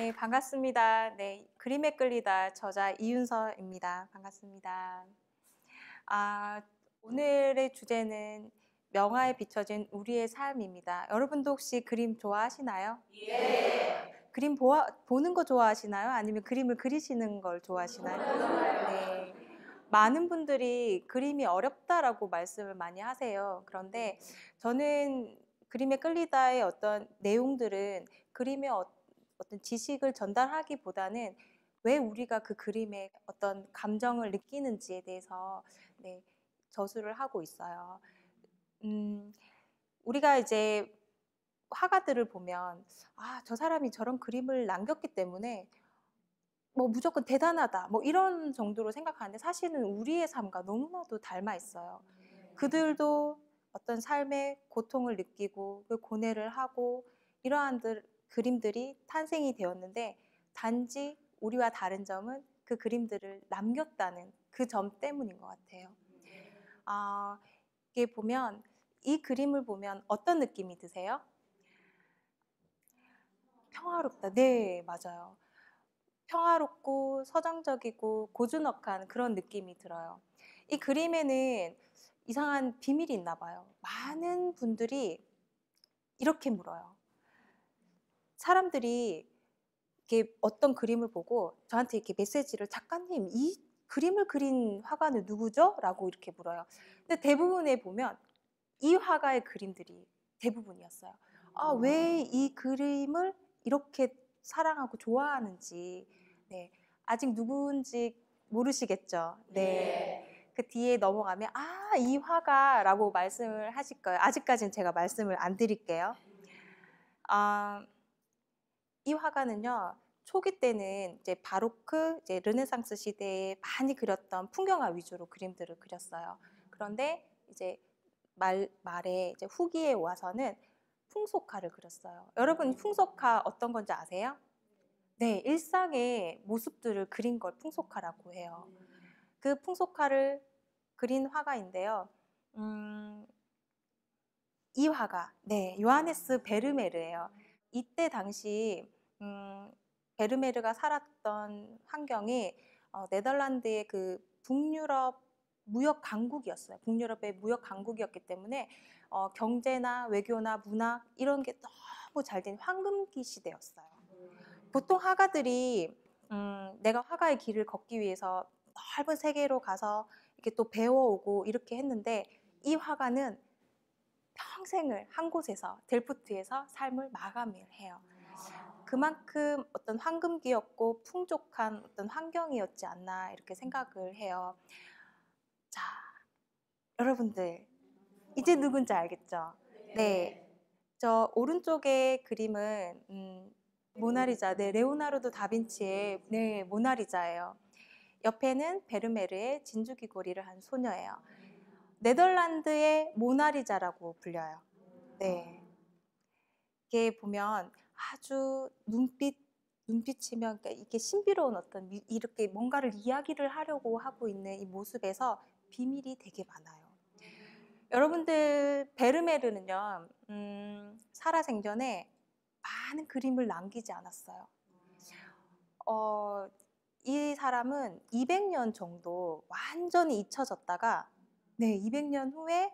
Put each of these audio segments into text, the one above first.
네, 반갑습니다. 네, 그림에 끌리다 저자 이윤서입니다. 반갑습니다. 아, 오늘의 주제는 명화에 비춰진 우리의 삶입니다. 여러분도 혹시 그림 좋아하시나요? 그림 보는 거 좋아하시나요? 아니면 그림을 그리시는 걸 좋아하시나요? 네. 많은 분들이 그림이 어렵다라고 말씀을 많이 하세요. 그런데 저는 그림에 끌리다의 어떤 내용들은 그림의 어떤 지식을 전달하기보다는 왜 우리가 그 그림에 어떤 감정을 느끼는지에 대해서 네, 저술을 하고 있어요. 우리가 이제 화가들을 보면 저 사람이 저런 그림을 남겼기 때문에 뭐 무조건 대단하다 뭐 이런 정도로 생각하는데 사실은 우리의 삶과 너무나도 닮아 있어요. 그들도 어떤 삶의 고통을 느끼고 그 고뇌를 하고 이러한 그림들이 탄생이 되었는데 단지 우리와 다른 점은 그 그림들을 남겼다는 그 점 때문인 것 같아요. 이게 보면 이 그림을 보면 어떤 느낌이 드세요? 평화롭다. 네, 맞아요. 평화롭고 서정적이고 고즈넉한 그런 느낌이 들어요. 이 그림에는 이상한 비밀이 있나 봐요. 많은 분들이 이렇게 물어요. 사람들이 이렇게 어떤 그림을 보고 저한테 이렇게 메시지를 작가님, 이 그림을 그린 화가는 누구죠? 라고 이렇게 물어요. 근데 대부분에 보면 이 화가의 그림들이 대부분이었어요. 왜 이 그림을 이렇게 사랑하고 좋아하는지 네, 아직 누구인지 모르시겠죠? 네. 그 뒤에 넘어가면 이 화가라고 말씀을 하실 거예요. 아직까지는 제가 말씀을 안 드릴게요. 이 화가는요. 초기 때는 이제 바로크, 이제 르네상스 시대에 많이 그렸던 풍경화 위주로 그림들을 그렸어요. 그런데 이제 말에 이제 후기에 와서는 풍속화를 그렸어요. 여러분 풍속화 어떤 건지 아세요? 네, 일상의 모습들을 그린 걸 풍속화라고 해요. 그 풍속화를 그린 화가인데요. 이 화가, 네, 요하네스 베르메르예요. 이때 당시 베르메르가 살았던 환경이 네덜란드의 그 북유럽 무역 강국이었어요. 북유럽의 무역 강국이었기 때문에 경제나 외교나 문학 이런 게 너무 잘 된 황금기 시대였어요. 보통 화가들이 내가 화가의 길을 걷기 위해서 넓은 세계로 가서 이렇게 또 배워오고 이렇게 했는데 이 화가는 평생을 한 곳에서 델프트에서 삶을 마감을 해요. 그만큼 어떤 황금기였고 풍족한 어떤 환경이었지 않나 이렇게 생각을 해요. 자, 여러분들 이제 누군지 알겠죠? 네, 저 오른쪽의 그림은 모나리자, 네, 레오나르도 다빈치의 네, 모나리자예요. 옆에는 베르메르의 진주귀걸이를 한 소녀예요. 네덜란드의 모나리자라고 불려요. 네. 이게 보면 아주 눈빛이면 그러니까 이게 신비로운 어떤 이렇게 뭔가를 이야기를 하려고 하고 있는 이 모습에서 비밀이 되게 많아요. 여러분들 베르메르는요, 살아생전에 많은 그림을 남기지 않았어요. 이 사람은 200년 정도 완전히 잊혀졌다가 네, 200년 후에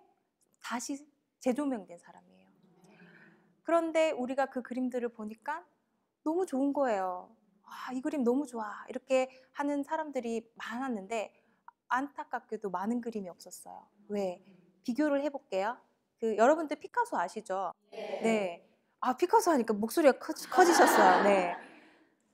다시 재조명된 사람이에요. 그런데 우리가 그 그림들을 보니까 너무 좋은 거예요. 이 그림 너무 좋아. 이렇게 하는 사람들이 많았는데 안타깝게도 많은 그림이 없었어요. 왜? 비교를 해볼게요. 여러분들 피카소 아시죠? 네. 피카소 하니까 목소리가 커지셨어요. 네.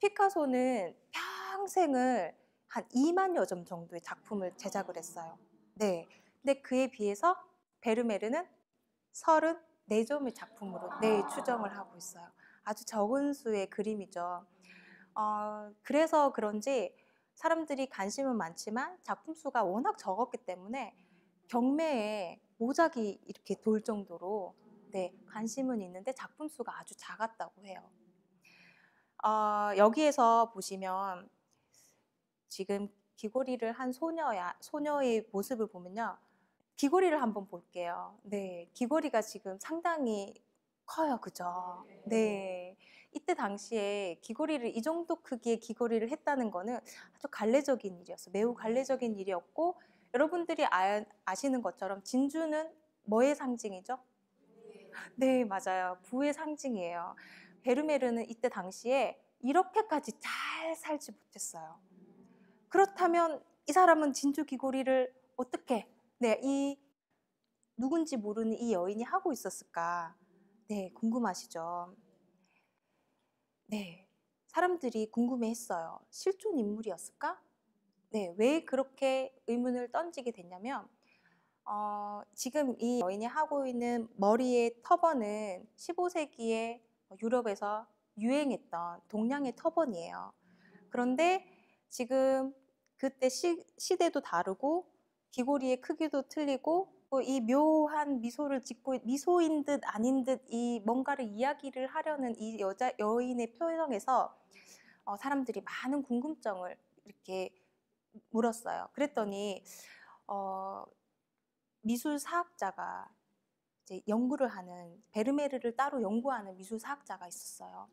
피카소는 평생을 한 2만여 점 정도의 작품을 제작을 했어요. 네. 근데 그에 비해서 베르메르는 34점의 작품으로 네, 추정을 하고 있어요. 아주 적은 수의 그림이죠. 그래서 그런지 사람들이 관심은 많지만 작품 수가 워낙 적었기 때문에 경매에 모작이 이렇게 돌 정도로 네, 관심은 있는데 작품 수가 아주 작았다고 해요. 여기에서 보시면 지금 귀걸이를 한 소녀의 모습을 보면요. 귀걸이를 한번 볼게요. 네, 귀걸이가 지금 상당히 커요, 그죠? 네, 이때 당시에 귀걸이를 이 정도 크기의 귀걸이를 했다는 거는 아주 관례적인 일이었어요. 매우 관례적인 일이었고, 여러분들이 아시는 것처럼 진주는 뭐의 상징이죠? 네, 맞아요. 부의 상징이에요. 베르메르는 이때 당시에 이렇게까지 잘 살지 못했어요. 그렇다면 이 사람은 진주 귀걸이를 어떻게, 이 누군지 모르는 이 여인이 하고 있었을까? 네, 궁금하시죠? 네, 사람들이 궁금해했어요. 실존 인물이었을까? 네, 왜 그렇게 의문을 던지게 됐냐면, 지금 이 여인이 하고 있는 머리의 터번은 15세기에 유럽에서 유행했던 동양의 터번이에요. 그런데 지금 그때 시대도 다르고 귀걸이의 크기도 틀리고 이 묘한 미소를 짓고 미소인 듯 아닌 듯 이 뭔가를 이야기를 하려는 이 여인의 표정에서 사람들이 많은 궁금증을 이렇게 물었어요. 그랬더니 미술사학자가 이제 연구를 하는 베르메르를 따로 연구하는 미술사학자가 있었어요.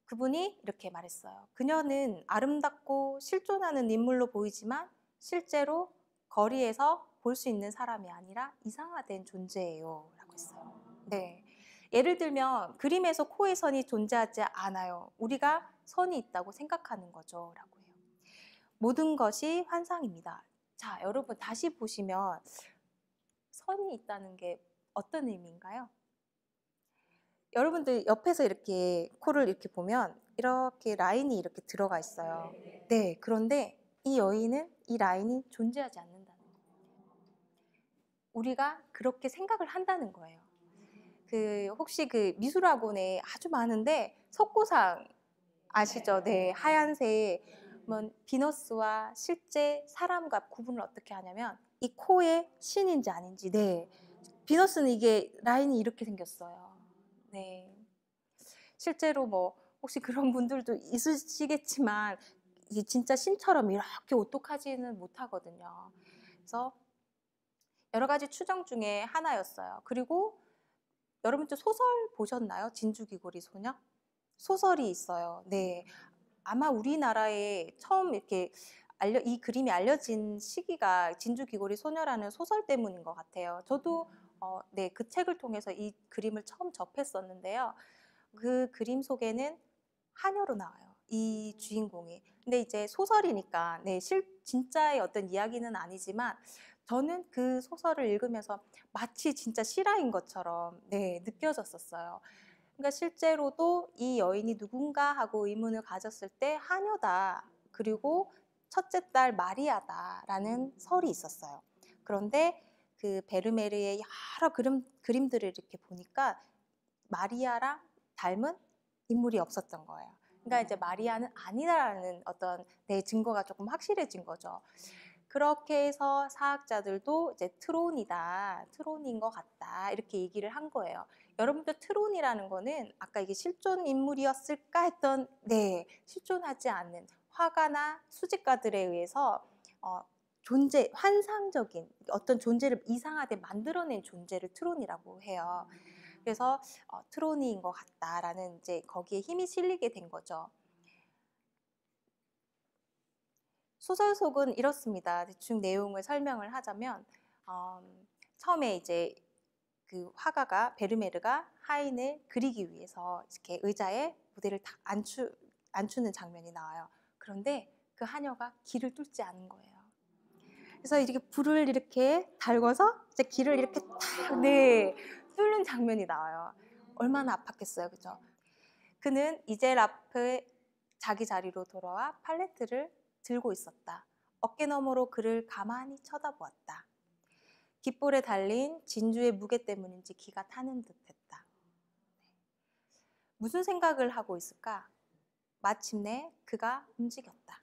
그분이 이렇게 말했어요. 그녀는 아름답고 실존하는 인물로 보이지만 실제로 거리에서 볼 수 있는 사람이 아니라 이상화된 존재예요. 라고 했어요. 네. 예를 들면 그림에서 코의 선이 존재하지 않아요. 우리가 선이 있다고 생각하는 거죠. 라고 해요. 모든 것이 환상입니다. 자, 여러분 다시 보시면 선이 있다는 게 어떤 의미인가요? 여러분들 옆에서 이렇게 코를 이렇게 보면 이렇게 라인이 이렇게 들어가 있어요. 네, 그런데 이 여인은 이 라인이 존재하지 않는다는 거예요. 우리가 그렇게 생각을 한다는 거예요. 혹시 그 미술학원에 아주 많은데 석고상 아시죠? 네, 하얀색 비너스와 실제 사람과 구분을 어떻게 하냐면 이 코에 신인지 아닌지. 네, 비너스는 이게 라인이 이렇게 생겼어요. 네, 실제로 혹시 그런 분들도 있으시겠지만 이게 진짜 신처럼 이렇게 오똑하지는 못하거든요. 그래서 여러 가지 추정 중에 하나였어요. 그리고 여러분들 소설 보셨나요? 진주귀걸이 소녀? 소설이 있어요. 네, 아마 우리나라에 처음 이렇게 이 그림이 알려진 시기가 진주귀걸이 소녀라는 소설 때문인 것 같아요. 저도 네, 그 책을 통해서 이 그림을 처음 접했었는데요. 그 그림 속에는 하녀로 나와요. 이 주인공이. 근데 이제 소설이니까 네, 진짜의 어떤 이야기는 아니지만 저는 그 소설을 읽으면서 마치 진짜 실화인 것처럼 네, 느껴졌었어요. 그러니까 실제로도 이 여인이 누군가 하고 의문을 가졌을 때 하녀다. 그리고 첫째 딸 마리아다라는 설이 있었어요. 그런데 그 베르메르의 여러 그림들을 이렇게 보니까 마리아랑 닮은 인물이 없었던 거예요. 그러니까 이제 마리아는 아니라는 어떤 증거가 조금 확실해진 거죠. 그렇게 해서 사학자들도 이제 트론인 것 같다 이렇게 얘기를 한 거예요. 여러분들 트론이라는 거는 아까 이게 실존 인물이었을까 했던 실존하지 않는 화가나 수집가들에 의해서 환상적인 어떤 존재를 이상하게 만들어낸 존재를 트론이라고 해요. 그래서 트로니인 것 같다라는 이제 거기에 힘이 실리게 된 거죠. 소설 속은 이렇습니다. 대충 내용을 설명을 하자면 처음에 이제 그 화가가 베르메르가 하인을 그리기 위해서 이렇게 의자에 무대를 딱 앉추는 장면이 나와요. 그런데 그 하녀가 길을 뚫지 않은 거예요. 그래서 이렇게 불을 이렇게 달궈서 이제 길을 이렇게 탁 뚫는 장면이 나와요. 얼마나 아팠겠어요, 그죠? 그는 이젤 앞에 자기 자리로 돌아와 팔레트를 들고 있었다. 어깨 너머로 그를 가만히 쳐다보았다. 깃볼에 달린 진주의 무게 때문인지 기가 타는 듯했다. 무슨 생각을 하고 있을까? 마침내 그가 움직였다.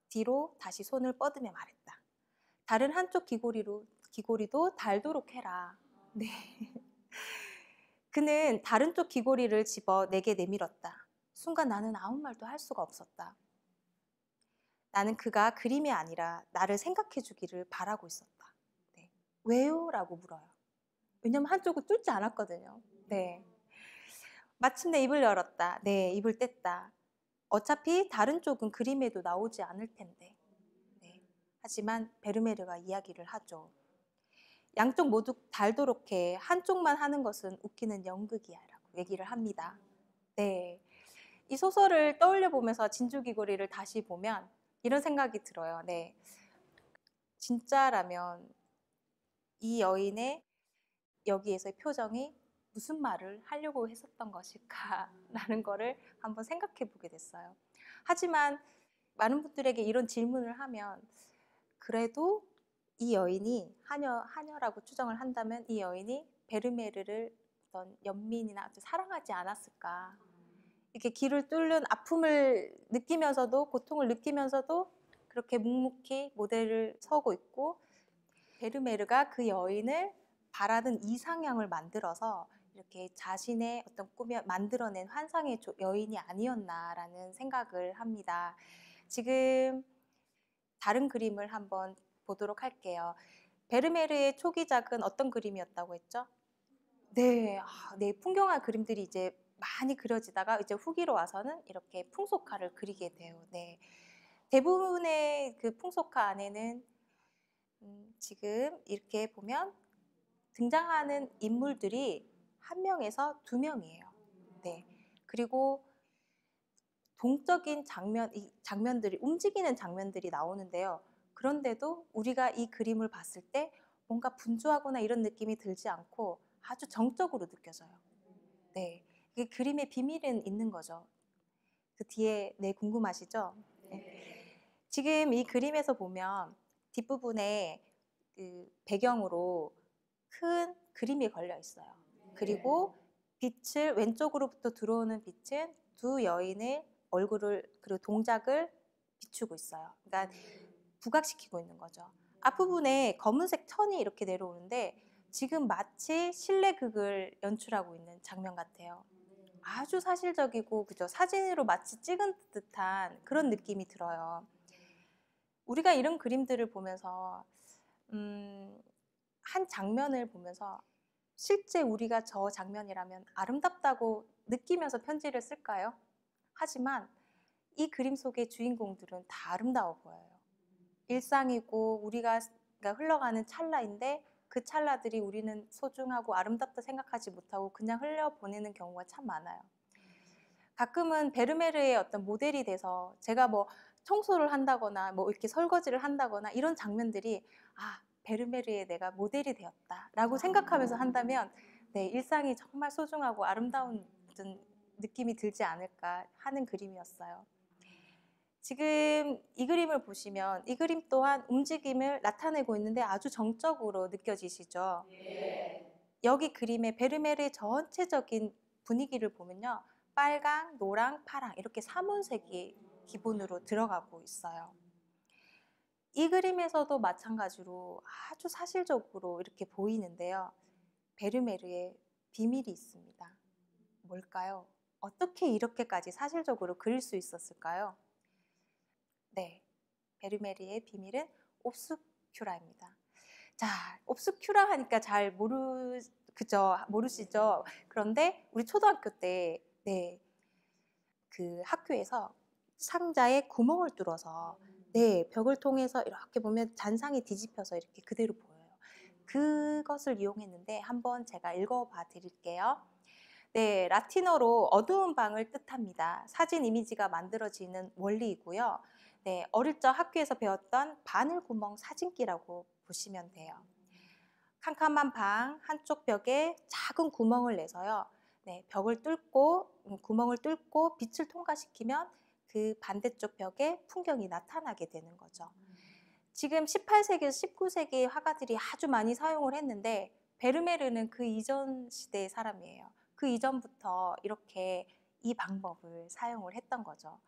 뒤로 다시 손을 뻗으며 말했다. 다른 한쪽 귀고리도 달도록 해라. 네. 그는 다른 쪽 귀고리를 집어 내게 내밀었다. 순간 나는 아무 말도 할 수가 없었다. 나는 그가 그림이 아니라 나를 생각해 주기를 바라고 있었다. 네. 왜요? 라고 물어요. 왜냐면 한쪽을 뚫지 않았거든요. 네. 마침내 입을 열었다. 네, 입을 뗐다. 어차피 다른 쪽은 그림에도 나오지 않을 텐데. 네. 하지만 베르메르가 이야기를 하죠. 양쪽 모두 닳도록 해. 한쪽만 하는 것은 웃기는 연극이야 라고 얘기를 합니다. 네. 이 소설을 떠올려 보면서 진주귀걸이를 다시 보면 이런 생각이 들어요. 네. 진짜라면 이 여인의 여기에서의 표정이 무슨 말을 하려고 했었던 것일까라는 거를 한번 생각해 보게 됐어요. 하지만 많은 분들에게 이런 질문을 하면 그래도 이 여인이 하녀라고 추정을 한다면 이 여인이 베르메르를 어떤 연민이나 아주 사랑하지 않았을까. 이렇게 길을 뚫는 아픔을 느끼면서도 고통을 느끼면서도 그렇게 묵묵히 모델을 서고 있고 베르메르가 그 여인을 바라는 이상형을 만들어서 이렇게 자신의 어떤 꿈에 만들어낸 환상의 여인이 아니었나라는 생각을 합니다. 지금 다른 그림을 한번 보도록 할게요. 베르메르의 초기작은 어떤 그림이었다고 했죠? 네, 네, 풍경화 그림들이 이제 많이 그려지다가 이제 후기로 와서는 이렇게 풍속화를 그리게 돼요. 네, 대부분의 그 풍속화 안에는 지금 이렇게 보면 등장하는 인물들이 한 명에서 두 명이에요. 네, 그리고 동적인 장면들이 움직이는 장면들이 나오는데요. 그런데도 우리가 이 그림을 봤을 때 뭔가 분주하거나 이런 느낌이 들지 않고 아주 정적으로 느껴져요. 네, 이게 그림의 비밀은 있는 거죠. 그 뒤에 네, 궁금하시죠? 네. 지금 이 그림에서 보면 뒷부분에 그 배경으로 큰 그림이 걸려 있어요. 그리고 빛을 왼쪽으로부터 들어오는 빛은 두 여인의 얼굴을 그리고 동작을 비추고 있어요. 그러니까 부각시키고 있는 거죠. 앞부분에 검은색 천이 이렇게 내려오는데 지금 마치 실내극을 연출하고 있는 장면 같아요. 아주 사실적이고 그죠? 사진으로 마치 찍은 듯한 그런 느낌이 들어요. 우리가 이런 그림들을 보면서 한 장면을 보면서 실제 우리가 저 장면이라면 아름답다고 느끼면서 편지를 쓸까요? 하지만 이 그림 속의 주인공들은 다 아름다워 보여요. 일상이고 우리가 흘러가는 찰나인데 그 찰나들이 우리는 소중하고 아름답다 생각하지 못하고 그냥 흘려보내는 경우가 참 많아요. 가끔은 베르메르의 어떤 모델이 돼서 제가 뭐 청소를 한다거나 뭐 이렇게 설거지를 한다거나 이런 장면들이 베르메르의 내가 모델이 되었다라고 생각하면서 한다면 네, 일상이 정말 소중하고 아름다운 느낌이 들지 않을까 하는 그림이었어요. 지금 이 그림을 보시면 이 그림 또한 움직임을 나타내고 있는데 아주 정적으로 느껴지시죠? 네. 여기 그림의 베르메르의 전체적인 분위기를 보면요. 빨강, 노랑, 파랑 이렇게 삼원색이 기본으로 들어가고 있어요. 이 그림에서도 마찬가지로 아주 사실적으로 이렇게 보이는데요. 베르메르의 비밀이 있습니다. 뭘까요? 어떻게 이렇게까지 사실적으로 그릴 수 있었을까요? 네, 베르메르의 비밀은 옵스큐라입니다. 자, 옵스큐라 하니까 잘 모르시죠? 그런데 우리 초등학교 때, 네, 그 학교에서 상자에 구멍을 뚫어서, 네, 벽을 통해서 이렇게 보면 잔상이 뒤집혀서 이렇게 그대로 보여요. 그것을 이용했는데 한번 제가 읽어봐 드릴게요. 네, 라틴어로 어두운 방을 뜻합니다. 사진 이미지가 만들어지는 원리이고요. 네, 어릴 적 학교에서 배웠던 바늘구멍 사진기라고 보시면 돼요. 캄캄한 방 한쪽 벽에 작은 구멍을 내서요. 네, 벽을 뚫고 구멍을 뚫고 빛을 통과시키면 그 반대쪽 벽에 풍경이 나타나게 되는 거죠. 지금 18세기에서 19세기 화가들이 아주 많이 사용을 했는데 베르메르는 그 이전 시대의 사람이에요. 그 이전부터 이렇게 이 방법을 사용을 했던 거죠.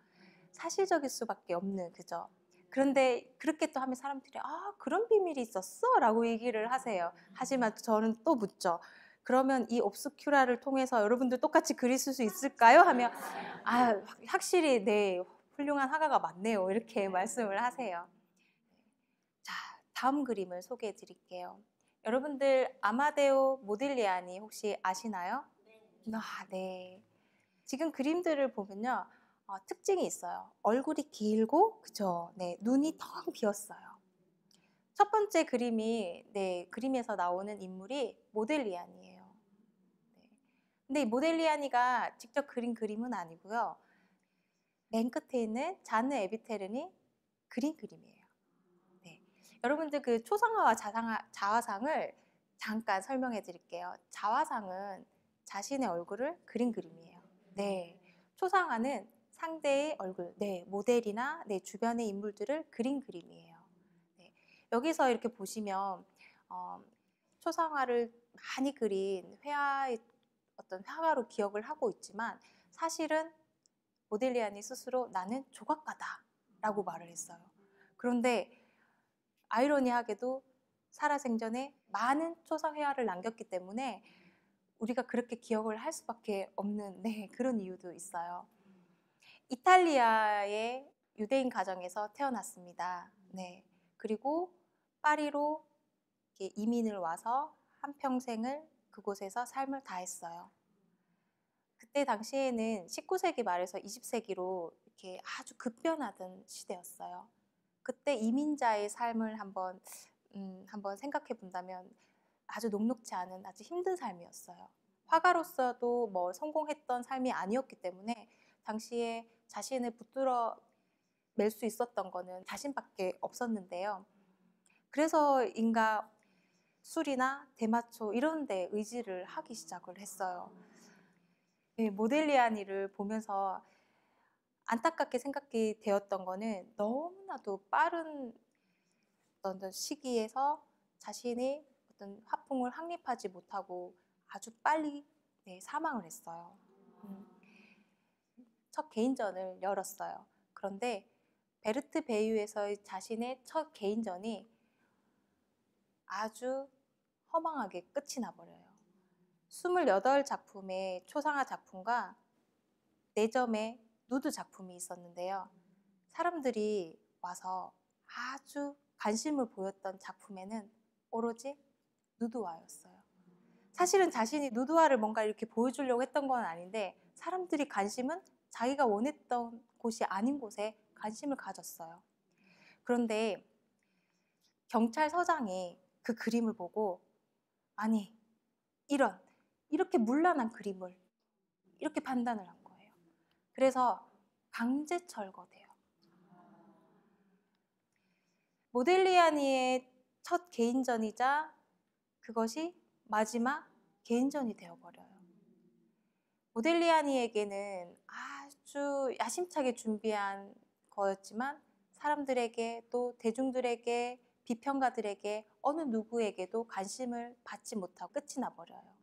사실적일 수밖에 없는, 그죠? 그런데 그렇게 또 하면 사람들이 그런 비밀이 있었어? 라고 얘기를 하세요. 하지만 저는 또 묻죠. 그러면 이 옵스큐라를 통해서 여러분들 똑같이 그리실 수 있을까요? 하면 확실히 네, 훌륭한 화가가 많네요. 이렇게 말씀을 하세요. 자, 다음 그림을 소개해 드릴게요. 여러분들 아마데오 모딜리아니 혹시 아시나요? 네. 지금 그림들을 보면요. 특징이 있어요. 얼굴이 길고, 그죠? 네, 눈이 텅 비었어요. 첫 번째 그림이, 네, 그림에서 나오는 인물이 모델리안이에요. 네. 근데 이 모델리안이가 직접 그린 그림은 아니고요. 맨 끝에 있는 자느 에비테른이 그린 그림이에요. 네. 여러분들 그 초상화와 자화상을 잠깐 설명해 드릴게요. 자화상은 자신의 얼굴을 그린 그림이에요. 네. 초상화는 상대의 얼굴, 네, 모델이나 내 주변의 인물들을 그린 그림이에요. 네. 여기서 이렇게 보시면 초상화를 많이 그린 회화의 어떤 화가로 기억을 하고 있지만 사실은 모델리안이 스스로 나는 조각가다라고 말을 했어요. 그런데 아이러니하게도 살아생전에 많은 초상회화를 남겼기 때문에 우리가 그렇게 기억을 할 수밖에 없는 그런 이유도 있어요. 이탈리아의 유대인 가정에서 태어났습니다. 네. 그리고 파리로 이민을 와서 한평생을 그곳에서 삶을 다했어요. 그때 당시에는 19세기 말에서 20세기로 이렇게 아주 급변하던 시대였어요. 그때 이민자의 삶을 한번 생각해 본다면 아주 녹록지 않은 아주 힘든 삶이었어요. 화가로서도 뭐 성공했던 삶이 아니었기 때문에 당시에 자신을 붙들어 맬 수 있었던 거는 자신밖에 없었는데요. 그래서인가 술이나 대마초 이런 데 의지를 하기 시작을 했어요. 네, 모델리아니를 보면서 안타깝게 생각이 되었던 거는 너무나도 빠른 어떤 시기에서 자신이 어떤 화풍을 확립하지 못하고 아주 빨리 사망을 했어요. 첫 개인전을 열었어요. 그런데 베르트 베이유에서의 자신의 첫 개인전이 아주 허망하게 끝이 나버려요. 28작품의 초상화 작품과 4점의 누드 작품이 있었는데요. 사람들이 와서 아주 관심을 보였던 작품에는 오로지 누드화였어요. 사실은 자신이 누드화를 뭔가 이렇게 보여주려고 했던 건 아닌데 사람들이 관심은 자기가 원했던 곳이 아닌 곳에 관심을 가졌어요. 그런데 경찰서장이 그 그림을 보고 아니 이렇게 문란한 그림을 이렇게 판단을 한 거예요. 그래서 강제 철거돼요. 모델리아니의 첫 개인전이자 그것이 마지막 개인전이 되어버려요. 모델리아니에게는 아주 야심차게 준비한 거였지만 사람들에게 또 대중들에게 비평가들에게 어느 누구에게도 관심을 받지 못하고 끝이 나버려요.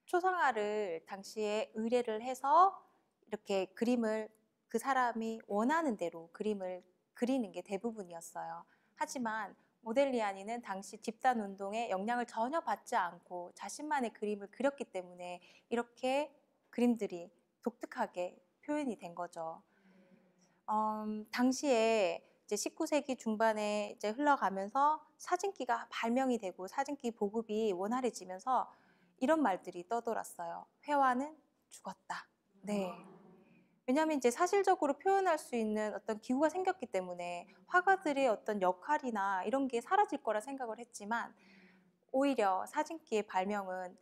초상화를 당시에 의뢰를 해서 이렇게 그림을 그 사람이 원하는 대로 그림을 그리는 게 대부분이었어요. 하지만 모델리아니는 당시 집단운동에 영향을 전혀 받지 않고 자신만의 그림을 그렸기 때문에 이렇게 그림들이 독특하게 표현이 된 거죠. 당시에 이제 19세기 중반에 이제 흘러가면서 사진기가 발명이 되고 사진기 보급이 원활해지면서 이런 말들이 떠돌았어요. 회화는 죽었다. 네. 왜냐하면 이제 사실적으로 표현할 수 있는 어떤 기구가 생겼기 때문에 화가들의 어떤 역할이나 이런 게 사라질 거라 생각을 했지만 오히려 사진기의 발명은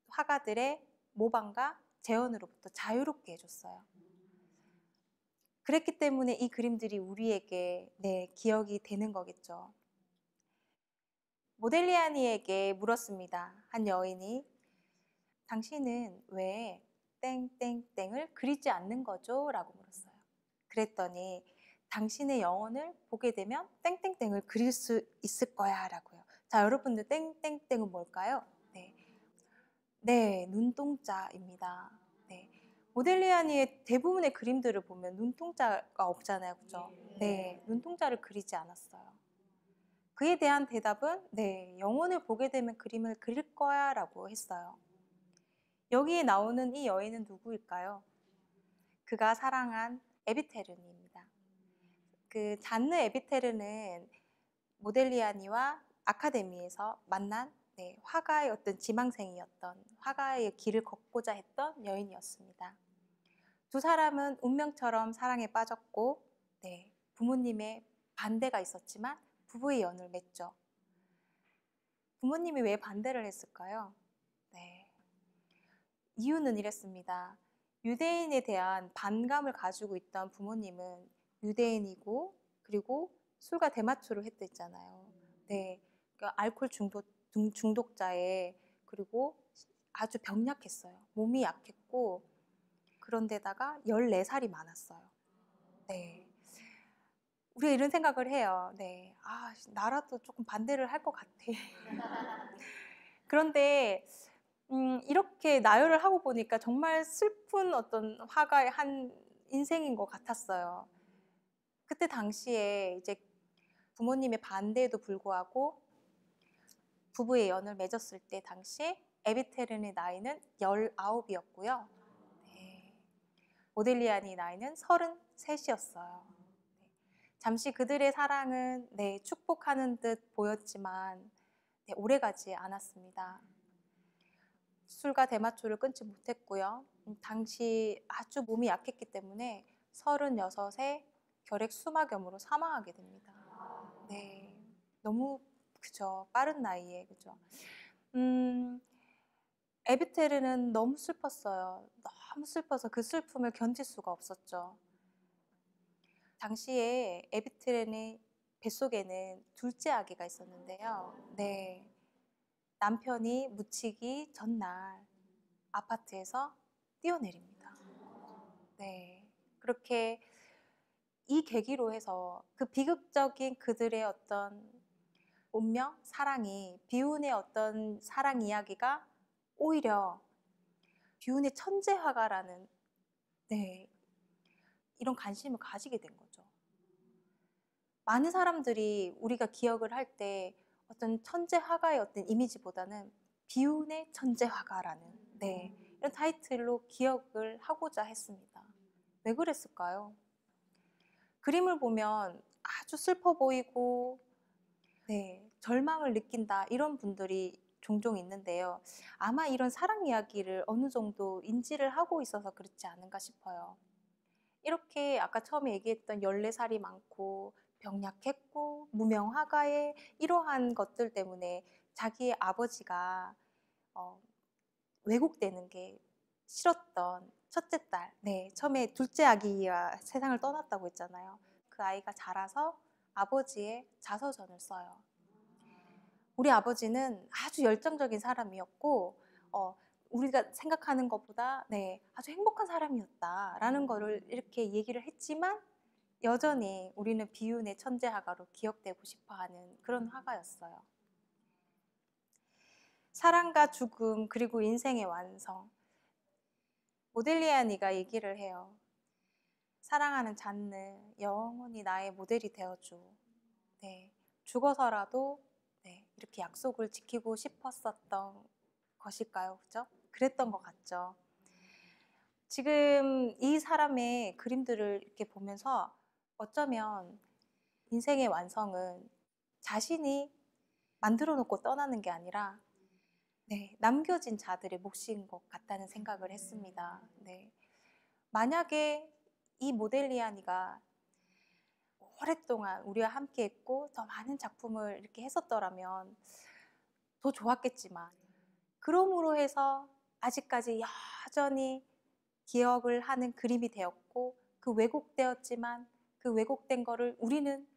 화가들의 모방과 재현으로부터 자유롭게 해줬어요. 그랬기 때문에 이 그림들이 우리에게 기억이 되는 거겠죠. 모델리아니에게 물었습니다. 한 여인이 당신은 왜 땡땡땡을 그리지 않는 거죠? 라고 물었어요. 그랬더니 당신의 영혼을 보게 되면 땡땡땡을 그릴 수 있을 거야 라고요. 자, 여러분들 땡땡땡은 뭘까요? 네, 눈동자입니다. 네. 모델리아니의 대부분의 그림들을 보면 눈동자가 없잖아요. 그죠? 네, 눈동자를 그리지 않았어요. 그에 대한 대답은 영혼을 보게 되면 그림을 그릴 거야 라고 했어요. 여기에 나오는 이 여인은 누구일까요? 그가 사랑한 에비테르입니다. 그 잔느 에비테르는 모델리아니와 아카데미에서 만난 네, 화가의 어떤 지망생이었던, 화가의 길을 걷고자 했던 여인이었습니다. 두 사람은 운명처럼 사랑에 빠졌고, 네, 부모님의 반대가 있었지만 부부의 연을 맺죠. 부모님이 왜 반대를 했을까요? 네, 이유는 이랬습니다. 유대인에 대한 반감을 가지고 있던 부모님은 유대인이고, 그리고 술과 대마초를 했댔잖아요. 네, 그러니까 알코올 중독자에, 그리고 아주 병약했어요. 몸이 약했고, 그런데다가 14살이 많았어요. 네. 우리가 이런 생각을 해요. 네. 아, 나라도 조금 반대를 할 것 같아. 그런데, 이렇게 나열을 하고 보니까 정말 슬픈 어떤 화가의 한 인생인 것 같았어요. 그때 당시에 이제 부모님의 반대에도 불구하고 부부의 연을 맺었을 때 당시에 에비테른의 나이는 19이었고요. 네. 모델리안의 나이는 33이었어요. 잠시 그들의 사랑은 네, 축복하는 듯 보였지만 네, 오래가지 않았습니다. 술과 대마초를 끊지 못했고요. 당시 아주 몸이 약했기 때문에 36에 결핵 수막염으로 사망하게 됩니다. 네, 너무 그죠, 빠른 나이에 그죠. 에비테르는 너무 슬펐어요. 너무 슬퍼서 그 슬픔을 견딜 수가 없었죠. 당시에 에비테르의 뱃속에는 둘째 아기가 있었는데요. 네, 남편이 묻히기 전날 아파트에서 뛰어내립니다. 네, 그렇게 이 계기로 해서 그 비극적인 그들의 어떤 운명, 사랑이, 비운의 어떤 사랑 이야기가 오히려 비운의 천재 화가라는 네, 이런 관심을 가지게 된 거죠. 많은 사람들이 우리가 기억을 할 때 어떤 천재 화가의 어떤 이미지보다는 비운의 천재 화가라는 네, 이런 타이틀로 기억을 하고자 했습니다. 왜 그랬을까요? 그림을 보면 아주 슬퍼 보이고 네, 절망을 느낀다 이런 분들이 종종 있는데요. 아마 이런 사랑 이야기를 어느 정도 인지를 하고 있어서 그렇지 않은가 싶어요. 이렇게 아까 처음에 얘기했던 14살이 많고 병약했고 무명 화가의 이러한 것들 때문에 자기의 아버지가 왜곡되는 게 싫었던 첫째 딸, 네, 처음에 둘째 아기가 세상을 떠났다고 했잖아요. 그 아이가 자라서 아버지의 자서전을 써요. 우리 아버지는 아주 열정적인 사람이었고 우리가 생각하는 것보다 네, 아주 행복한 사람이었다라는 거를 이렇게 얘기를 했지만 여전히 우리는 비운의 천재 화가로 기억되고 싶어하는 그런 화가였어요. 사랑과 죽음 그리고 인생의 완성. 모델리아니가 얘기를 해요. 사랑하는 잔느 영원히 나의 모델이 되어줘. 네, 죽어서라도 네, 이렇게 약속을 지키고 싶었었던 것일까요? 그죠? 그랬던 것 같죠. 지금 이 사람의 그림들을 이렇게 보면서 어쩌면 인생의 완성은 자신이 만들어 놓고 떠나는 게 아니라 네, 남겨진 자들의 몫인 것 같다는 생각을 했습니다. 네. 만약에 이 모델리아니가 오랫동안 우리와 함께 했고 더 많은 작품을 이렇게 했었더라면 더 좋았겠지만 그럼으로 해서 아직까지 여전히 기억을 하는 그림이 되었고 그 왜곡되었지만 그 왜곡된 거를 우리는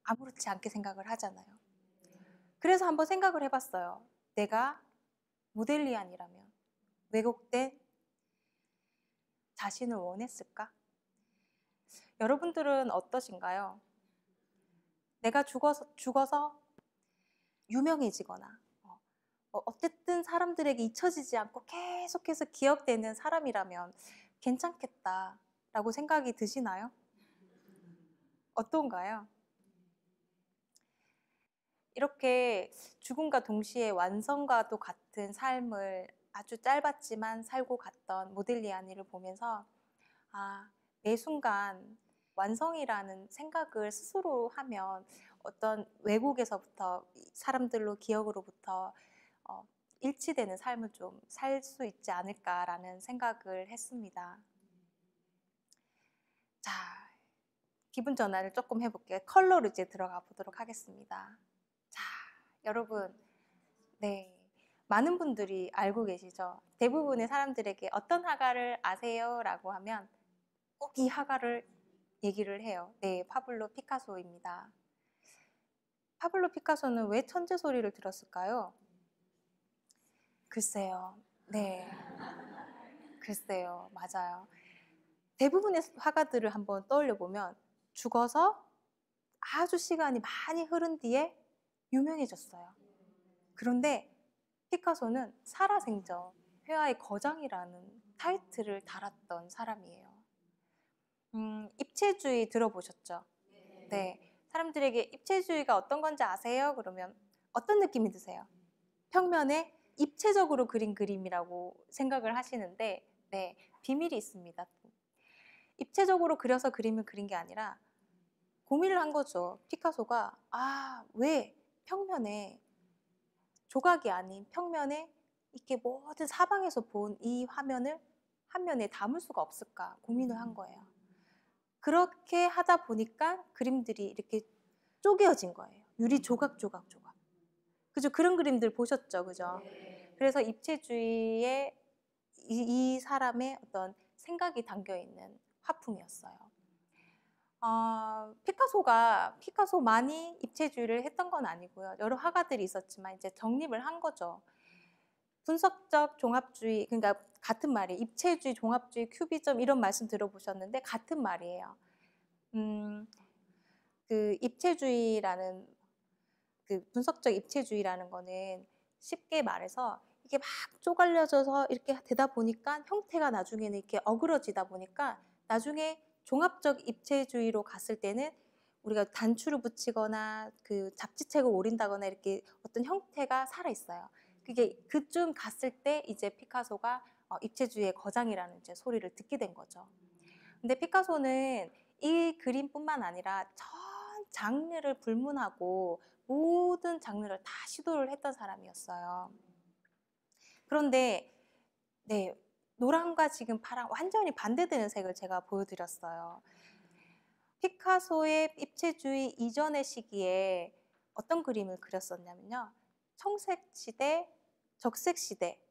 아무렇지 않게 생각을 하잖아요. 그래서 한번 생각을 해봤어요. 내가 모델리안이라면 왜곡된 자신을 원했을까? 여러분들은 어떠신가요? 내가 죽어서 유명해지거나 어쨌든 사람들에게 잊혀지지 않고 계속해서 기억되는 사람이라면 괜찮겠다라고 생각이 드시나요? 어떤가요? 이렇게 죽음과 동시에 완성과도 같은 삶을 아주 짧았지만 살고 갔던 모딜리아니를 보면서 매 순간 완성이라는 생각을 스스로 하면 어떤 외국에서부터 사람들로 기억으로부터 일치되는 삶을 좀 살 수 있지 않을까라는 생각을 했습니다. 자, 기분 전환을 조금 해볼게요. 컬러로 이제 들어가 보도록 하겠습니다. 자, 여러분, 네, 많은 분들이 알고 계시죠? 대부분의 사람들에게 어떤 화가를 아세요? 라고 하면 꼭 이 화가를 얘기를 해요. 네, 파블로 피카소입니다. 파블로 피카소는 왜 천재 소리를 들었을까요? 글쎄요. 네. 글쎄요. 맞아요. 대부분의 화가들을 한번 떠올려 보면 죽어서 아주 시간이 많이 흐른 뒤에 유명해졌어요. 그런데 피카소는 살아생전 회화의 거장이라는 타이틀을 달았던 사람이에요. 입체주의 들어보셨죠? 네. 사람들에게 입체주의가 어떤 건지 아세요? 그러면 어떤 느낌이 드세요? 평면에 입체적으로 그린 그림이라고 생각을 하시는데, 네, 비밀이 있습니다. 입체적으로 그려서 그림을 그린 게 아니라 고민을 한 거죠. 피카소가 왜 평면에 조각이 아닌 평면에 이렇게 모든 사방에서 본 이 화면을 한 면에 담을 수가 없을까 고민을 한 거예요. 그렇게 하다 보니까 그림들이 이렇게 쪼개어진 거예요. 유리 조각. 그죠? 그런 그림들 보셨죠? 그죠? 그래서 입체주의에 이 사람의 어떤 생각이 담겨 있는 화풍이었어요. 피카소만이 입체주의를 했던 건 아니고요. 여러 화가들이 있었지만 이제 정립을 한 거죠. 분석적 종합주의, 그러니까 같은 말이에요. 입체주의, 종합주의, 큐비즘 이런 말씀 들어보셨는데 같은 말이에요. 그 입체주의라는 그 분석적 입체주의라는 거는 쉽게 말해서 이게 막 쪼갈려져서 이렇게 되다 보니까 형태가 나중에는 이렇게 어그러지다 보니까 나중에 종합적 입체주의로 갔을 때는 우리가 단추를 붙이거나 그 잡지책을 오린다거나 이렇게 어떤 형태가 살아 있어요. 그게 그쯤 갔을 때 이제 피카소가 입체주의의 거장이라는 이제 소리를 듣게 된 거죠. 근데 피카소는 이 그림뿐만 아니라 전 장르를 불문하고 모든 장르를 다 시도를 했던 사람이었어요. 그런데 네, 노랑과 지금 파랑 완전히 반대되는 색을 제가 보여드렸어요. 피카소의 입체주의 이전의 시기에 어떤 그림을 그렸었냐면요. 청색 시대, 적색 시대.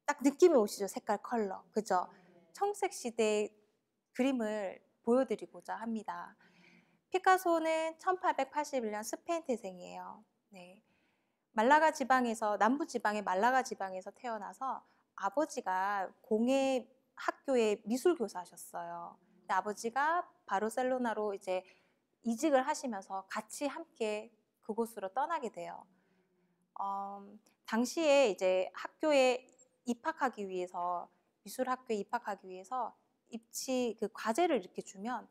딱 느낌이 오시죠? 색깔, 컬러. 그죠? 청색 시대의 그림을 보여드리고자 합니다. 피카소는 1881년 스페인 태생이에요. 네. 말라가 지방에서, 남부 지방의 말라가 지방에서 태어나서 아버지가 공예 학교의 미술 교사하셨어요. 근데 아버지가 바르셀로나로 이제 이직을 하시면서 같이 함께 그곳으로 떠나게 돼요. 당시에 이제 학교에 입학하기 위해서, 미술학교에 입학하기 위해서 입시 그 과제를 이렇게 주면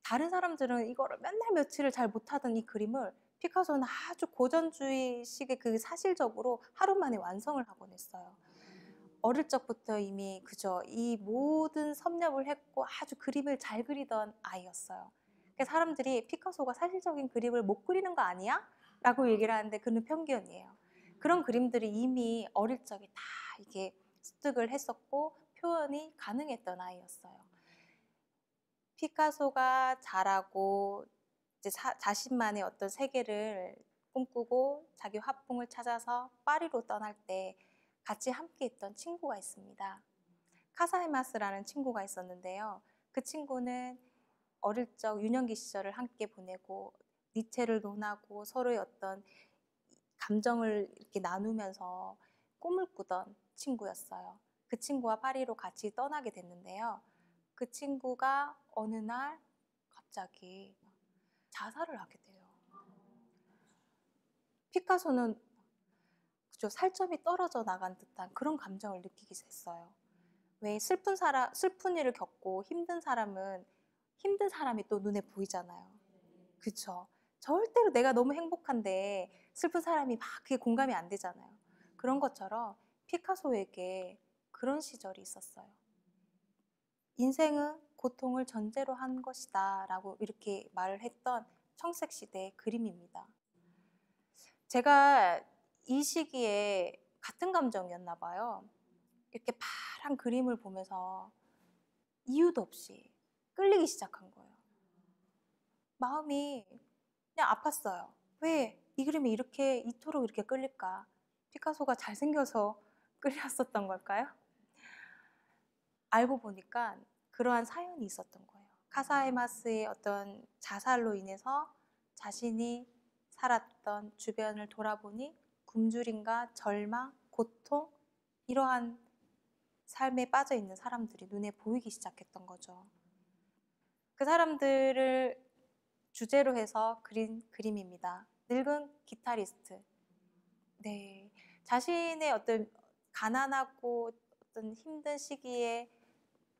다른 사람들은 이거를 맨날 며칠을 잘 못하던 이 그림을 피카소는 아주 고전주의식의 그 사실적으로 하루 만에 완성을 하곤 했어요. 어릴 적부터 이미 그저 이 모든 섭렵을 했고 아주 그림을 잘 그리던 아이였어요. 그래서 사람들이 피카소가 사실적인 그림을 못 그리는 거 아니야? 라고 얘기를 하는데 그는 편견이에요. 그런 그림들이 이미 어릴 적에 다 이게 습득을 했었고 표현이 가능했던 아이였어요. 피카소가 자라고 이제 자신만의 어떤 세계를 꿈꾸고 자기 화풍을 찾아서 파리로 떠날 때 같이 함께 있던 친구가 있습니다. 카사헤마스라는 친구가 있었는데요. 그 친구는 어릴 적 유년기 시절을 함께 보내고 니체를 논하고 서로의 어떤 감정을 이렇게 나누면서 꿈을 꾸던 친구였어요. 그 친구와 파리로 같이 떠나게 됐는데요. 그 친구가 어느 날 갑자기 자살을 하게 돼요. 피카소는 그죠, 살점이 떨어져 나간 듯한 그런 감정을 느끼게 됐어요. 왜 슬픈 일을 겪고 힘든 사람은 힘든 사람이 또 눈에 보이잖아요. 그쵸? 절대로 내가 너무 행복한데 슬픈 사람이 막 그게 공감이 안 되잖아요. 그런 것처럼 피카소에게 그런 시절이 있었어요. 인생은 고통을 전제로 한 것이다 라고 이렇게 말을 했던 청색 시대의 그림입니다. 제가 이 시기에 같은 감정이었나 봐요. 이렇게 파란 그림을 보면서 이유도 없이 끌리기 시작한 거예요. 마음이 그냥 아팠어요. 왜 이 그림이 이렇게 이토록 이렇게 끌릴까? 피카소가 잘생겨서 끌렸었던 걸까요? 알고 보니까 그러한 사연이 있었던 거예요. 카사헤마스의 어떤 자살로 인해서 자신이 살았던 주변을 돌아보니 굶주림과 절망, 고통, 이러한 삶에 빠져 있는 사람들이 눈에 보이기 시작했던 거죠. 그 사람들을 주제로 해서 그린 그림입니다. 늙은 기타리스트. 네. 자신의 어떤 가난하고 어떤 힘든 시기에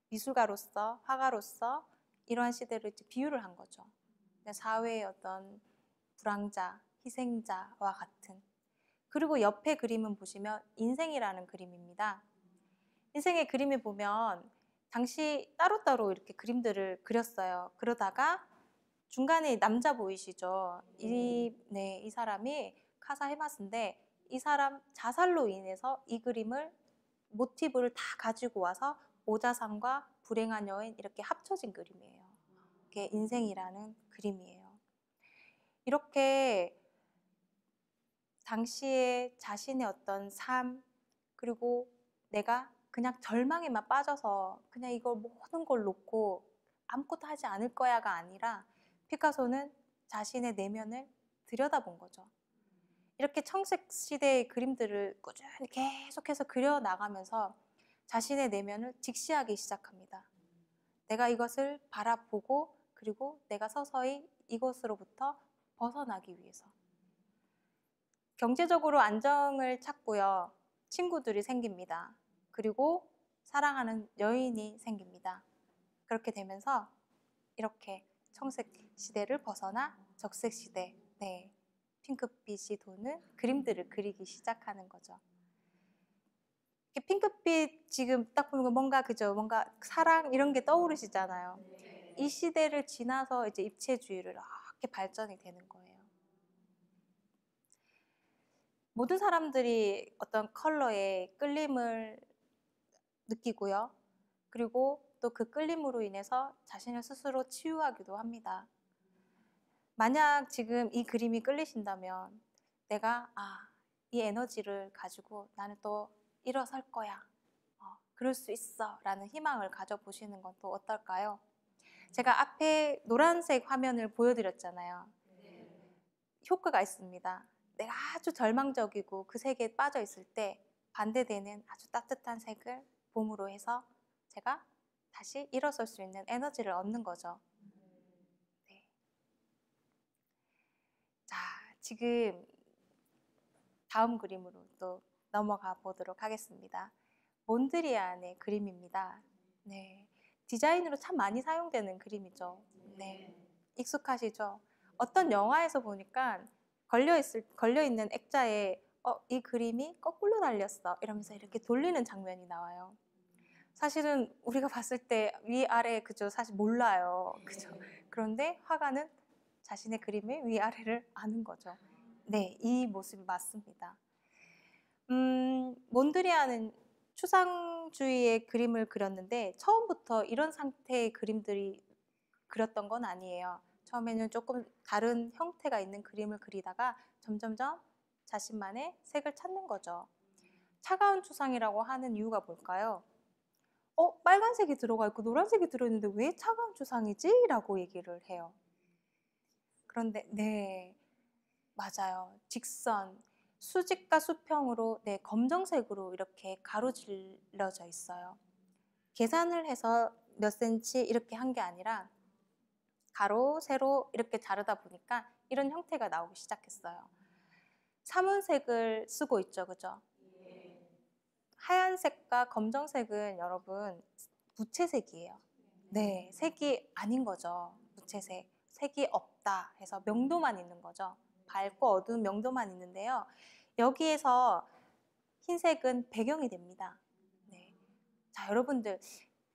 미술가로서, 화가로서 이러한 시대를 비유를 한 거죠. 사회의 어떤 불황자, 희생자와 같은. 그리고 옆에 그림은 보시면 인생이라는 그림입니다. 인생의 그림에 보면 당시 따로따로 이렇게 그림들을 그렸어요. 그러다가 중간에 남자 보이시죠? 이 사람이 카사 헤마스인데 이 사람 자살로 인해서 이 그림을 모티브를 다 가지고 와서 오자상과 불행한 여인 이렇게 합쳐진 그림이에요. 이게 인생이라는 그림이에요. 이렇게 당시에 자신의 어떤 삶 그리고 내가 그냥 절망에만 빠져서 그냥 이걸 모든 걸 놓고 아무것도 하지 않을 거야가 아니라 피카소는 자신의 내면을 들여다본 거죠. 이렇게 청색 시대의 그림들을 꾸준히 계속해서 그려나가면서 자신의 내면을 직시하기 시작합니다. 내가 이것을 바라보고 그리고 내가 서서히 이것으로부터 벗어나기 위해서. 경제적으로 안정을 찾고요. 친구들이 생깁니다. 그리고 사랑하는 여인이 생깁니다. 그렇게 되면서 이렇게 청색 시대를 벗어나 적색 시대, 핑크빛이 도는 그림들을 그리기 시작하는 거죠. 핑크빛 지금 딱 보면 뭔가 뭔가 사랑 이런 게 떠오르시잖아요. 이 시대를 지나서 이제 입체주의를 이렇게 발전이 되는 거예요. 모든 사람들이 어떤 컬러에 끌림을 느끼고요. 그리고 또 그 끌림으로 인해서 자신을 스스로 치유하기도 합니다. 만약 지금 이 그림이 끌리신다면 내가 이 에너지를 가지고 나는 또 일어설 거야. 그럴 수 있어 라는 희망을 가져보시는 건 또 어떨까요? 제가 앞에 노란색 화면을 보여드렸잖아요. 효과가 있습니다. 내가 아주 절망적이고 그 색에 빠져 있을 때 반대되는 아주 따뜻한 색을 봄으로 해서 제가 다시 일어설 수 있는 에너지를 얻는 거죠. 네. 자, 지금 다음 그림으로 또 넘어가 보도록 하겠습니다. 몬드리안의 그림입니다. 네. 디자인으로 참 많이 사용되는 그림이죠. 네. 익숙하시죠? 어떤 영화에서 보니까 걸려있는 액자에 이 그림이 거꾸로 달렸어 이러면서 이렇게 돌리는 장면이 나와요. 사실은 우리가 봤을 때 위아래 그죠? 사실 몰라요. 그죠? 그런데 화가는 자신의 그림의 위아래를 아는 거죠. 네, 이 모습이 맞습니다. 몬드리안은 추상주의의 그림을 그렸는데 처음부터 이런 상태의 그림들이 그렸던 건 아니에요. 처음에는 조금 다른 형태가 있는 그림을 그리다가 점점점 자신만의 색을 찾는 거죠. 차가운 추상이라고 하는 이유가 뭘까요? 빨간색이 들어가 있고 노란색이 들어있는데 왜 차가운 추상이지? 라고 얘기를 해요. 그런데 네, 맞아요. 직선, 수직과 수평으로 검정색으로 이렇게 가로질러져 있어요. 계산을 해서 몇 센치 이렇게 한 게 아니라 가로, 세로 이렇게 자르다 보니까 이런 형태가 나오기 시작했어요. 사문색을 쓰고 있죠, 그죠? 하얀색과 검정색은 여러분 무채색이에요. 네, 색이 아닌 거죠. 무채색. 색이 없다 해서 명도만 있는 거죠. 밝고 어두운 명도만 있는데요. 여기에서 흰색은 배경이 됩니다. 네. 자, 여러분들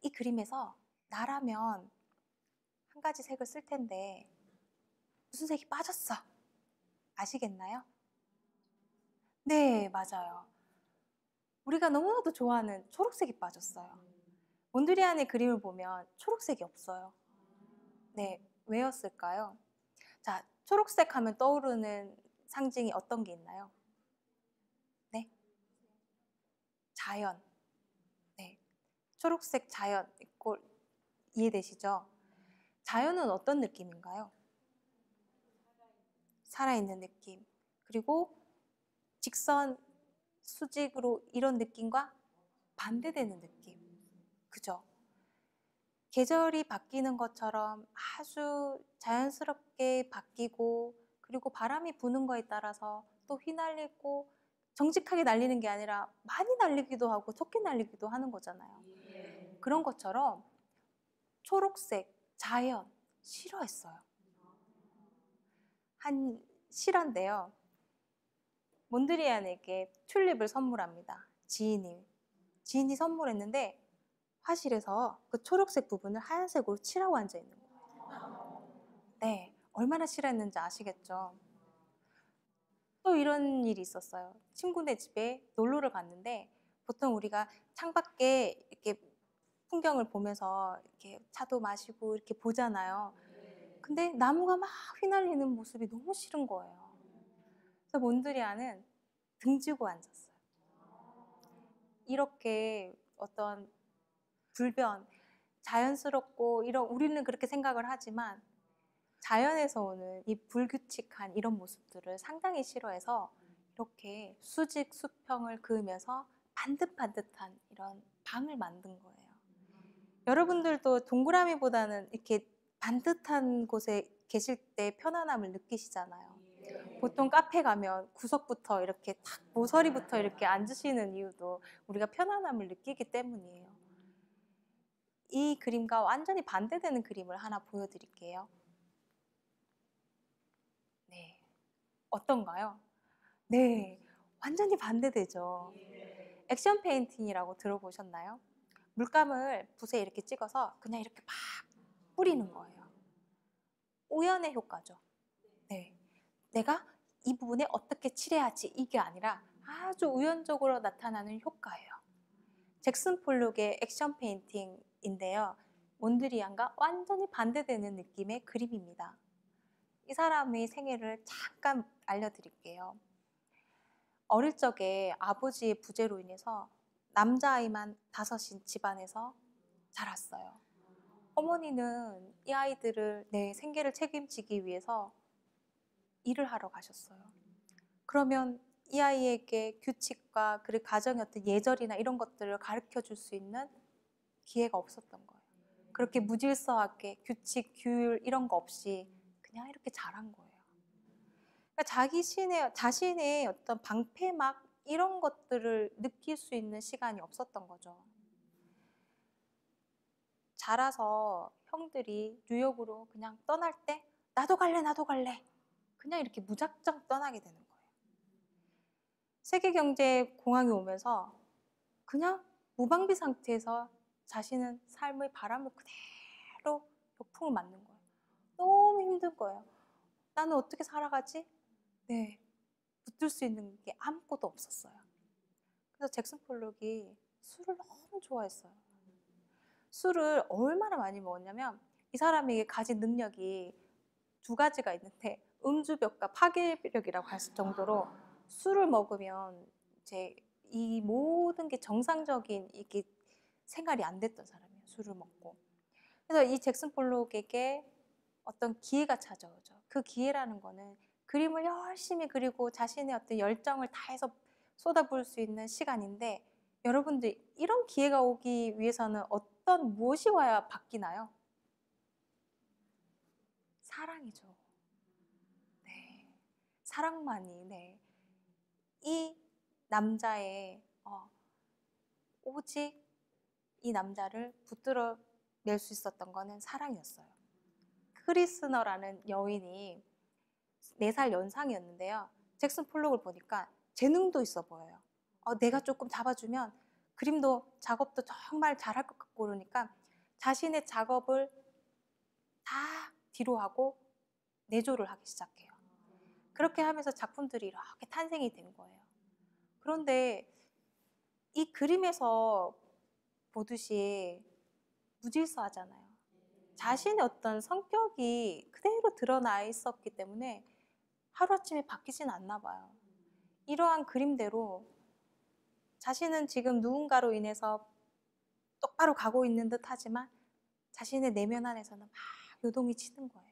이 그림에서 나라면 한 가지 색을 쓸 텐데 무슨 색이 빠졌어? 아시겠나요? 네, 맞아요. 우리가 너무나도 좋아하는 초록색이 빠졌어요. 몬드리안의 그림을 보면 초록색이 없어요. 네, 왜였을까요? 자, 초록색 하면 떠오르는 상징이 어떤 게 있나요? 네, 자연. 네, 초록색 자연 있고 이해되시죠? 자연은 어떤 느낌인가요? 살아있는 느낌. 그리고 직선, 수직으로 이런 느낌과 반대되는 느낌. 그죠? 계절이 바뀌는 것처럼 아주 자연스럽게 바뀌고, 그리고 바람이 부는 거에 따라서 또 휘날리고, 정직하게 날리는 게 아니라 많이 날리기도 하고 적게 날리기도 하는 거잖아요. 그런 것처럼 초록색, 자연 싫어했어요. 한 실화인데요. 몬드리안에게 튤립을 선물합니다. 지인이 선물했는데 화실에서 그 초록색 부분을 하얀색으로 칠하고 앉아 있는 거예요. 네, 얼마나 싫어했는지 아시겠죠? 또 이런 일이 있었어요. 친구네 집에 놀러를 갔는데 보통 우리가 창밖에 이렇게 풍경을 보면서 이렇게 차도 마시고 이렇게 보잖아요. 근데 나무가 막 휘날리는 모습이 너무 싫은 거예요. 그래서 몬드리안은 등지고 앉았어요. 이렇게 어떤 불변, 자연스럽고 이런 우리는 그렇게 생각을 하지만 자연에서 오는 이 불규칙한 이런 모습들을 상당히 싫어해서 이렇게 수직 수평을 그으면서 반듯반듯한 이런 방을 만든 거예요. 여러분들도 동그라미보다는 이렇게 반듯한 곳에 계실 때 편안함을 느끼시잖아요. 보통 카페 가면 구석부터 이렇게 탁 모서리부터 이렇게 앉으시는 이유도 우리가 편안함을 느끼기 때문이에요. 이 그림과 완전히 반대되는 그림을 하나 보여드릴게요. 네, 어떤가요? 네, 완전히 반대되죠. 액션 페인팅이라고 들어보셨나요? 물감을 붓에 이렇게 찍어서 그냥 이렇게 막 뿌리는 거예요. 우연의 효과죠. 네, 내가 이 부분에 어떻게 칠해야지 이게 아니라 아주 우연적으로 나타나는 효과예요. 잭슨 폴록의 액션 페인팅인데요. 몬드리안과 완전히 반대되는 느낌의 그림입니다. 이 사람의 생애를 잠깐 알려드릴게요. 어릴 적에 아버지의 부재로 인해서 남자아이만 5인 집안에서 자랐어요. 어머니는 이 아이들을 내 생계를 책임지기 위해서 일을 하러 가셨어요. 그러면 이 아이에게 규칙과 그리고 가정의 어떤 예절이나 이런 것들을 가르쳐 줄 수 있는 기회가 없었던 거예요. 그렇게 무질서하게 규칙, 규율 이런 거 없이 그냥 이렇게 자란 거예요. 그러니까 자신의 어떤 방패막 이런 것들을 느낄 수 있는 시간이 없었던 거죠. 자라서 형들이 뉴욕으로 그냥 떠날 때 나도 갈래, 나도 갈래. 그냥 이렇게 무작정 떠나게 되는 거예요. 세계경제공황이 오면서 그냥 무방비 상태에서 자신은 삶의 바람을 그대로 역풍을 맞는 거예요. 너무 힘든 거예요. 나는 어떻게 살아가지? 네, 붙들 수 있는 게 아무것도 없었어요. 그래서 잭슨 폴록이 술을 너무 좋아했어요. 술을 얼마나 많이 먹었냐면 이 사람이 가진 능력이 2가지가 있는데 음주벽과 파괴력이라고 할 정도로 술을 먹으면 이제 이 모든 게 정상적인 이게 생활이 안 됐던 사람이에요. 술을 먹고. 그래서 이 잭슨 폴록에게 어떤 기회가 찾아오죠. 그 기회라는 거는 그림을 열심히 그리고 자신의 어떤 열정을 다해서 쏟아부을 수 있는 시간인데 여러분들 이런 기회가 오기 위해서는 어떤 무엇이 와야 바뀌나요? 사랑이죠. 네, 사랑만이 네. 이 남자의 오직 이 남자를 붙들어 낼 수 있었던 거는 사랑이었어요. 크리스너라는 여인이 4살 연상이었는데요. 잭슨 폴록을 보니까 재능도 있어 보여요. 내가 조금 잡아주면 그림도 작업도 정말 잘할 것 같고 그러니까 자신의 작업을 다 뒤로 하고 내조를 하기 시작해요. 그렇게 하면서 작품들이 이렇게 탄생이 된 거예요. 그런데 이 그림에서 보듯이 무질서하잖아요. 자신의 어떤 성격이 그대로 드러나 있었기 때문에 하루아침에 바뀌진 않나 봐요. 이러한 그림대로 자신은 지금 누군가로 인해서 똑바로 가고 있는 듯 하지만 자신의 내면 안에서는 막 요동이 치는 거예요.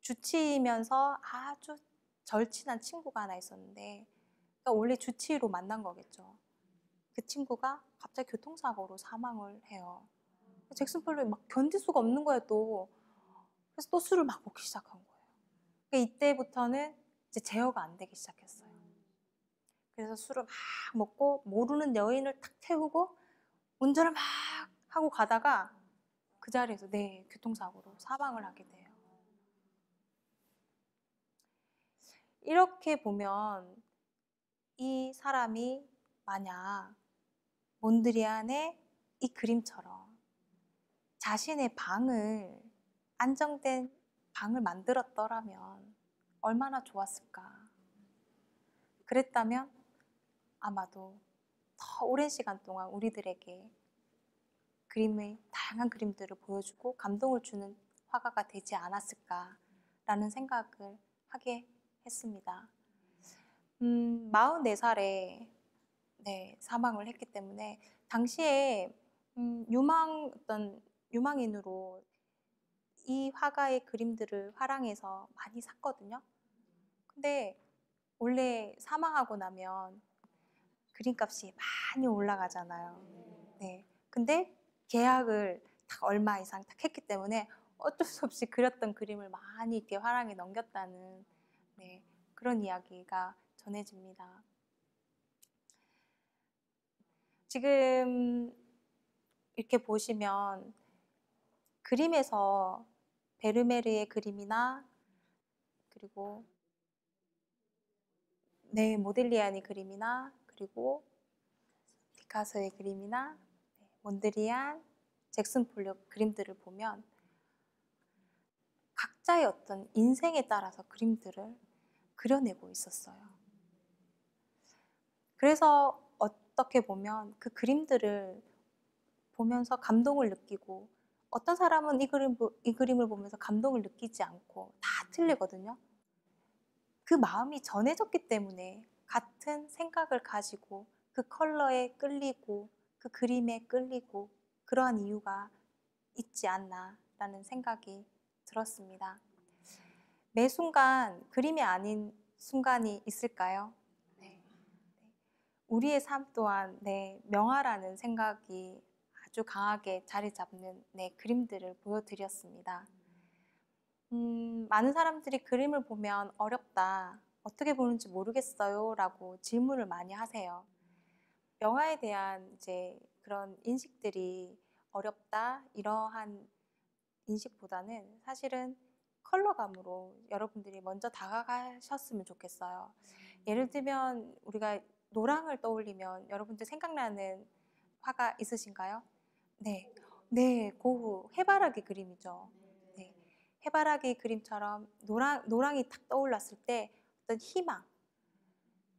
주치이면서 아주 절친한 친구가 하나 있었는데, 그러니까 원래 주치의로 만난 거겠죠. 그 친구가 갑자기 교통사고로 사망을 해요. 잭슨 폴록이 막 견딜 수가 없는 거예요, 또. 그래서 또 술을 막 먹기 시작한 거예요. 그러니까 이때부터는 이제 제어가 안 되기 시작했어요. 그래서 술을 막 먹고 모르는 여인을 탁 태우고 운전을 막 하고 가다가 그 자리에서 교통사고로 사망을 하게 돼요. 이렇게 보면 이 사람이 만약 몬드리안의 이 그림처럼 자신의 방을, 안정된 방을 만들었더라면 얼마나 좋았을까. 그랬다면 아마도 더 오랜 시간 동안 우리들에게 그림의 다양한 그림들을 보여주고 감동을 주는 화가가 되지 않았을까라는 생각을 하게 했습니다. 44살에 사망을 했기 때문에 당시에 유망인으로 이 화가의 그림들을 화랑에서 많이 샀거든요. 근데 원래 사망하고 나면 그림값이 많이 올라가잖아요. 네. 근데 계약을 딱 얼마 이상 딱 했기 때문에 어쩔 수 없이 그렸던 그림을 많이 이렇게 화랑에 넘겼다는 그런 이야기가 전해집니다. 지금 이렇게 보시면 그림에서 베르메르의 그림이나 그리고 모딜리아니 그림이나 그리고 피카소의 그림이나 몬드리안, 잭슨 폴록 그림들을 보면 각자의 어떤 인생에 따라서 그림들을 그려내고 있었어요. 그래서 어떻게 보면 그 그림들을 보면서 감동을 느끼고, 어떤 사람은 이 그림을 보면서 감동을 느끼지 않고 다 틀리거든요. 그 마음이 전해졌기 때문에 같은 생각을 가지고 그 컬러에 끌리고 그 그림에 끌리고 그러한 이유가 있지 않나라는 생각이 들었습니다. 매 순간 그림이 아닌 순간이 있을까요? 네. 우리의 삶 또한 명화라는 생각이 아주 강하게 자리 잡는 그림들을 보여드렸습니다. 많은 사람들이 그림을 보면 어렵다, 어떻게 보는지 모르겠어요 라고 질문을 많이 하세요. 명화에 대한 이제 그런 인식들이 어렵다, 이러한 인식보다는 사실은 컬러감으로 여러분들이 먼저 다가가셨으면 좋겠어요. 예를 들면 우리가 노랑을 떠올리면 여러분들 생각나는 화가 있으신가요? 고흐 해바라기 그림이죠. 해바라기 그림처럼 노랑이 탁 떠올랐을 때 어떤 희망.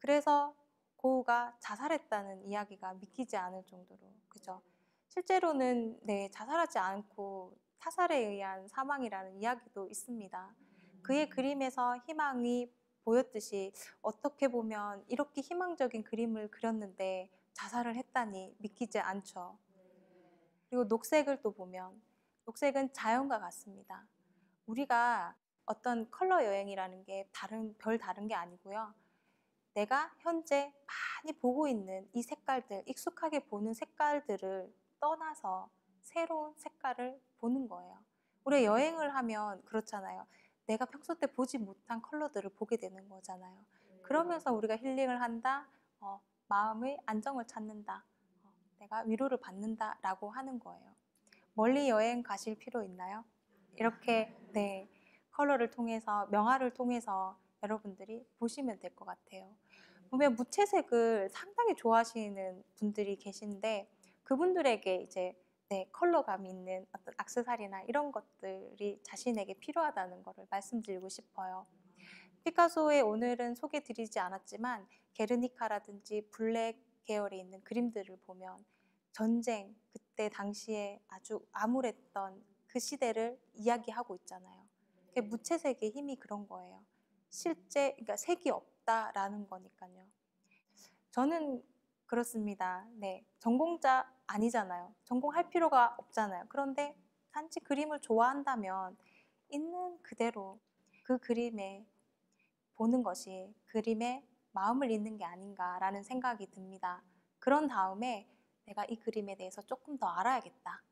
그래서 고흐가 자살했다는 이야기가 믿기지 않을 정도로, 그죠? 실제로는 자살하지 않고 타살에 의한 사망이라는 이야기도 있습니다. 그의 그림에서 희망이 보였듯이 어떻게 보면 이렇게 희망적인 그림을 그렸는데 자살을 했다니 믿기지 않죠. 그리고 녹색을 또 보면 녹색은 자연과 같습니다. 우리가 어떤 컬러 여행이라는 게 별 다른 게 아니고요. 내가 현재 많이 보고 있는 이 색깔들, 익숙하게 보는 색깔들을 떠나서 새로운 색깔을 보는 거예요. 우리가 여행을 하면 그렇잖아요. 내가 평소 때 보지 못한 컬러들을 보게 되는 거잖아요. 그러면서 우리가 힐링을 한다, 마음의 안정을 찾는다, 내가 위로를 받는다라고 하는 거예요. 멀리 여행 가실 필요 있나요? 이렇게 컬러를 통해서, 명화를 통해서 여러분들이 보시면 될 것 같아요. 보면 무채색을 상당히 좋아하시는 분들이 계신데 그분들에게 이제 컬러감 있는 어떤 액세서리나 이런 것들이 자신에게 필요하다는 것을 말씀드리고 싶어요. 피카소의 오늘은 소개 드리지 않았지만 게르니카라든지 블랙 계열에 있는 그림들을 보면 전쟁, 그때 당시에 아주 암울했던 그 시대를 이야기하고 있잖아요. 무채색의 힘이 그런 거예요. 실제, 그러니까 색이 없다라는 거니까요. 저는 그렇습니다. 네, 전공자 아니잖아요. 전공할 필요가 없잖아요. 그런데 단지 그림을 좋아한다면 있는 그대로 그 그림에 보는 것이 그림에 마음을 잇는 게 아닌가라는 생각이 듭니다. 그런 다음에 내가 이 그림에 대해서 조금 더 알아야겠다.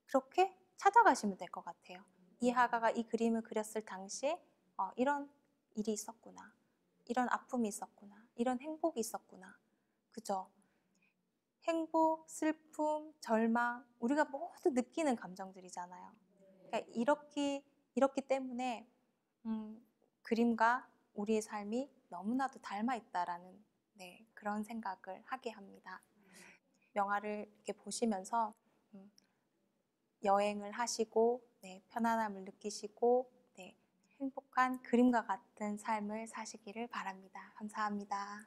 그렇게 찾아가시면 될 것 같아요. 이 화가가 이 그림을 그렸을 당시에 이런 일이 있었구나. 이런 아픔이 있었구나. 이런 행복이 있었구나. 그죠? 행복, 슬픔, 절망, 우리가 모두 느끼는 감정들이잖아요. 그러니까 이렇기 때문에 그림과 우리의 삶이 너무나도 닮아 있다라는 그런 생각을 하게 합니다. 영화를 이렇게 보시면서 여행을 하시고 편안함을 느끼시고 행복한 그림과 같은 삶을 사시기를 바랍니다. 감사합니다.